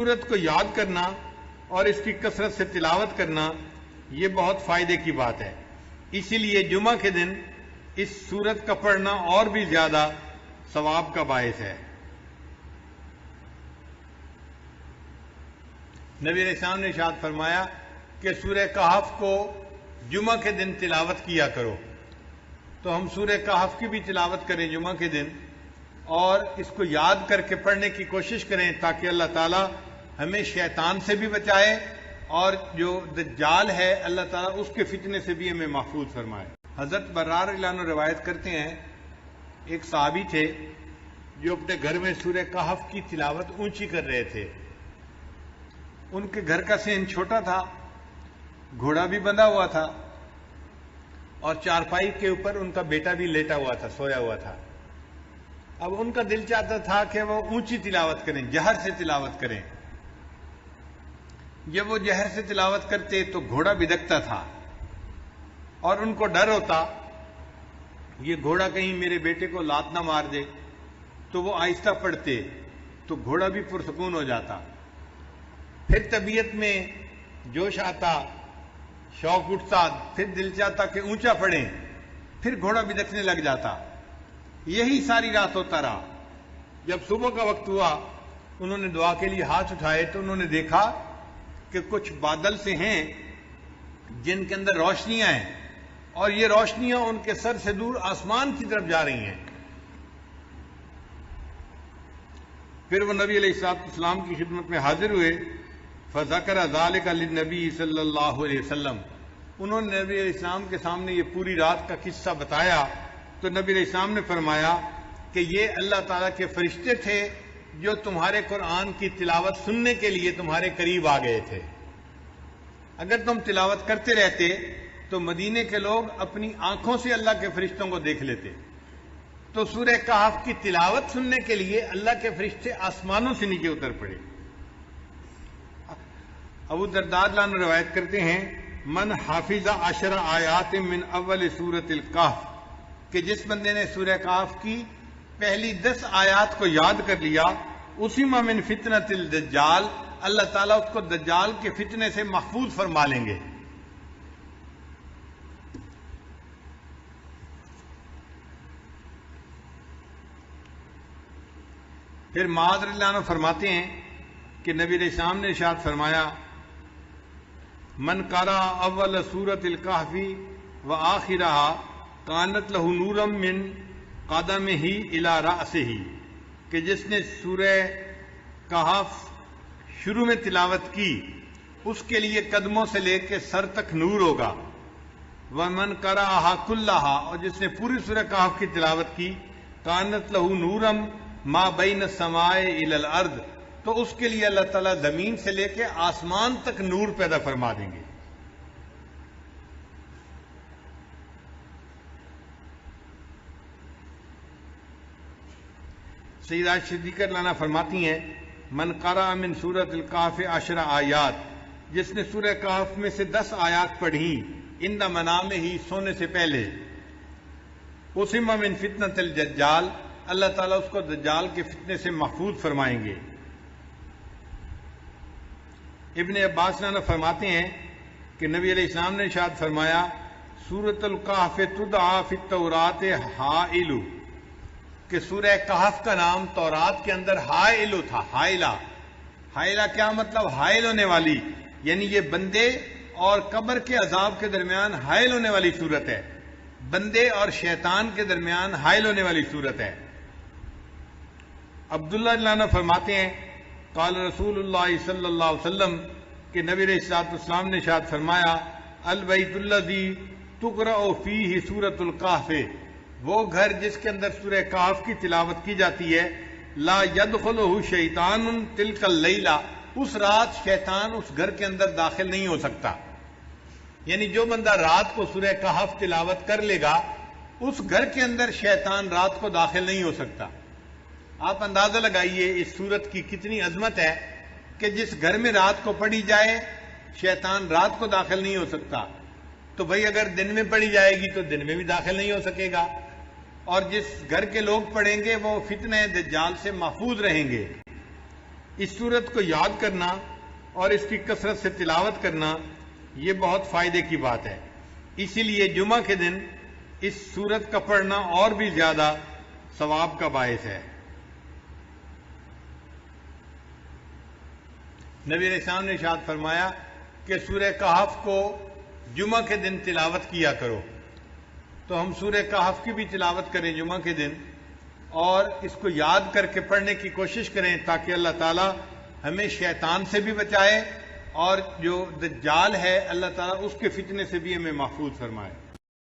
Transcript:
سورت کو یاد کرنا اور اس کی کثرت سے تلاوت کرنا یہ بہت فائدے کی بات ہے. اسی لیے جمعہ کے دن اس سورت کا پڑھنا اور بھی زیادہ ثواب کا باعث ہے. نبی علیہ السلام نے ارشاد فرمایا کہ سورہ کہف کو جمعہ کے دن تلاوت کیا کرو. تو ہم سورہ کہف کی بھی تلاوت کریں جمعہ کے دن اور اس کو یاد کر کے پڑھنے کی کوشش کریں تاکہ اللہ تعالیٰ ہمیں شیطان سے بھی بچائے اور جو دجال ہے اللہ تعالیٰ اس کے فتنے سے بھی ہمیں محفوظ فرمائے. حضرت برار رضی اللہ عنہ روایت کرتے ہیں ایک صحابی تھے جو اپنے گھر میں سورہ کہف کی تلاوت اونچی کر رہے تھے. ان کے گھر کا صحن چھوٹا تھا, گھوڑا بھی بندھا ہوا تھا اور چارپائی کے اوپر ان کا بیٹا بھی لیٹا ہوا تھا, سویا ہوا تھا. اب ان کا دل چاہتا تھا کہ وہ اونچی تلاوت کریں, جہر سے تلاوت کریں. جب وہ جہر سے تلاوت کرتے تو گھوڑا بدکتا تھا اور ان کو ڈر ہوتا یہ گھوڑا کہیں میرے بیٹے کو لات نہ مار دے. تو وہ آہستہ پڑھتے تو گھوڑا بھی پرسکون ہو جاتا. پھر طبیعت میں جوش آتا, شوق اٹھتا, پھر دل چاہتا کہ اونچا پڑھیں, پھر گھوڑا بدکنے لگ جاتا. یہی ساری رات ہوتا رہا. جب صبح کا وقت ہوا انہوں نے دعا کے لیے ہاتھ اٹھائے تو انہوں نے دیکھا کہ کچھ بادل سے ہیں جن کے اندر روشنیاں ہیں اور یہ روشنیاں ان کے سر سے دور آسمان کی طرف جا رہی ہیں. پھر وہ نبی علیہ السلام کی خدمت میں حاضر ہوئے. فذکر ذلک للنبی صلی اللہ علیہ وسلم. انہوں نے نبی علیہ السلام کے سامنے یہ پوری رات کا قصہ بتایا تو نبی علیہ السلام نے فرمایا کہ یہ اللہ تعالیٰ کے فرشتے تھے جو تمہارے قرآن کی تلاوت سننے کے لیے تمہارے قریب آ گئے تھے. اگر تم تلاوت کرتے رہتے تو مدینے کے لوگ اپنی آنکھوں سے اللہ کے فرشتوں کو دیکھ لیتے. تو سورہ کہف کی تلاوت سننے کے لیے اللہ کے فرشتے آسمانوں سے نیچے اتر پڑے. ابو درداء رضی اللہ عنہ روایت کرتے ہیں من حافظ 10 آیات من اول سورۃ الکہف کہ جس بندے نے سورہ کہف کی پہلی 10 آیات کو یاد کر لیا اسم من فتنۃ الدجال, اللہ تعالیٰ اس کو دجال کے فتنے سے محفوظ فرما لیں گے. پھر معاذ رضی اللہ عنہ فرماتے ہیں کہ نبی علیہ السلام نے ارشاد فرمایا من قرأ اول سورۃ الکہف وآخرها کانت لہ نورا من قدمہ الی رأسہ کہ جس نے سورہ کہف شروع میں تلاوت کی اس کے لیے قدموں سے لے کے سر تک نور ہوگا. ومن قرأها کلها اور جس نے پوری سورہ کہف کی تلاوت کی کانت لہ نورا ما بین السماء الی الارض تو اس کے لیے اللہ تعالیٰ زمین سے لے کے آسمان تک نور پیدا فرما دیں گے. سیدہ صدیقہ رضی اللہ عنہا فرماتی ہیں من قرأ من سورۃ الکہف 10 آیات جس نے سورہ کہف میں سے 10 آیات پڑھی عند منامہ سونے سے پہلے اسم من فتنۃ الدجال اللہ تعالیٰ اس کو دجال کے فتنے سے محفوظ فرمائیں گے. ابن عباس رضی اللہ عنہ فرماتے ہیں کہ نبی علیہ السلام نے ارشاد فرمایا سورۃ الکہف تدعی فی التوراۃ حائل کہ سورہ کہف کا نام تورات کے اندر حائل تھا. حائلہ کیا مطلب؟ حائل ہونے والی, یعنی یہ بندے اور قبر کے عذاب کے درمیان حائل ہونے والی صورت ہے, بندے اور شیطان کے درمیان حائل ہونے والی صورت ہے. عبداللہ رضی اللہ عنہ فرماتے ہیں قال رسول اللہ صلی اللہ علیہ وسلم کہ نبی علیہ السلام نے ارشاد فرمایا البیت الذی تقرأ فیہ سورۃ الکہف وہ گھر جس کے اندر سورہ کہف کی تلاوت کی جاتی ہے لا یدخلہ شیطان تلک اللیلہ اس رات شیطان اس گھر کے اندر داخل نہیں ہو سکتا. یعنی جو بندہ رات کو سورہ کہف تلاوت کر لے گا اس گھر کے اندر شیطان رات کو داخل نہیں ہو سکتا. آپ اندازہ لگائیے اس سورت کی کتنی عظمت ہے کہ جس گھر میں رات کو پڑھی جائے شیطان رات کو داخل نہیں ہو سکتا. تو بھئی اگر دن میں پڑھی جائے گی تو دن میں بھی داخل نہیں ہو سکے گا اور جس گھر کے لوگ پڑھیں گے وہ فتنہ دجال سے محفوظ رہیں گے. اس سورت کو یاد کرنا اور اس کی کثرت سے تلاوت کرنا یہ بہت فائدے کی بات ہے. اسی لیے جمعہ کے دن اس سورت کا پڑھنا اور بھی زیادہ ثواب کا باعث ہے. نبی علیہ السلام نے ارشاد فرمایا کہ سورہ کہف کو جمعہ کے دن تلاوت کیا کرو. تو ہم سورہ کہف کی بھی تلاوت کریں جمعہ کے دن اور اس کو یاد کر کے پڑھنے کی کوشش کریں تاکہ اللہ تعالیٰ ہمیں شیطان سے بھی بچائے اور جو دجال ہے اللہ تعالیٰ اس کے فتنے سے بھی ہمیں محفوظ فرمائے.